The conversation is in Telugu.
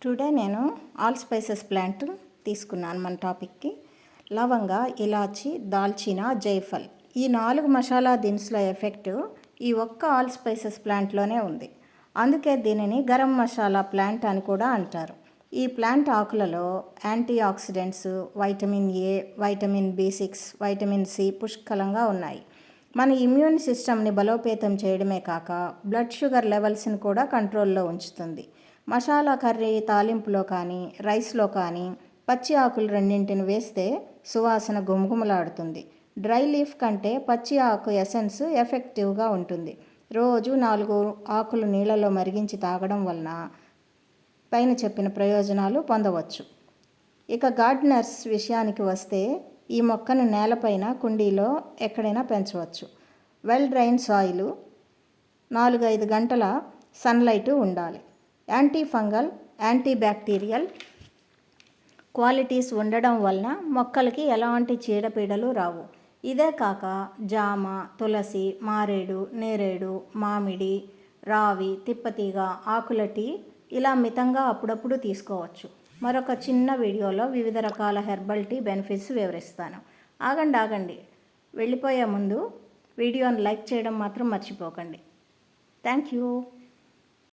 టుడే నేను ఆల్ స్పైసెస్ ప్లాంట్ తీసుకున్నాను మన టాపిక్కి. లవంగ, ఇలాచి, దాల్చిన, జైఫల్ ఈ 4 మసాలా దినుసుల ఎఫెక్ట్ ఈ ఒక్క ఆల్ స్పైసెస్ ప్లాంట్లోనే ఉంది. అందుకే దీనిని గరం మసాలా ప్లాంట్ అని కూడా అంటారు. ఈ ప్లాంట్ ఆకులలో antioxidants, vitamin A, vitamin B6, vitamin C పుష్కలంగా ఉన్నాయి. మన ఇమ్యూన్ సిస్టమ్ని బలోపేతం చేయడమే కాక బ్లడ్ షుగర్ లెవెల్స్ని కూడా కంట్రోల్లో ఉంచుతుంది. మసాలా కర్రీ తాలింపులో కానీ రైస్లో కానీ పచ్చి ఆకులు రెండింటిని వేస్తే సువాసన గుమగుమలాడుతుంది. డ్రై లీఫ్ కంటే పచ్చి ఆకు ఎసెన్స్ ఎఫెక్టివ్గా ఉంటుంది. రోజు 4 ఆకులు నీళ్ళలో మరిగించి తాగడం వలన పైన చెప్పిన ప్రయోజనాలు పొందవచ్చు. ఇక గార్డెనర్స్ విషయానికి వస్తే ఈ మొక్కను నేలపైన కుండీలో ఎక్కడైనా పెంచవచ్చు. వెల్ డ్రైన్ సాయిల్, 4-5 గంటల సన్లైట్ ఉండాలి. Anti fungal, anti bacterial qualities ఉండడం వలన మొక్కలకి ఎలాంటి చీడపీడలు రావు. ఇదే కాక జామ, తులసి, మారేడు, నేరేడు, మామిడి, రావి, తిప్పతీగ, ఆకుల టీ ఇలా మితంగా అప్పుడప్పుడు తీసుకోవచ్చు. మరొక చిన్న వీడియోలో వివిధ రకాల హెర్బల్ టీ బెనిఫిట్స్ వివరిస్తాను. ఆగండి, వెళ్ళిపోయే ముందు వీడియోని లైక్ చేయడం మాత్రం మర్చిపోకండి. Thank you.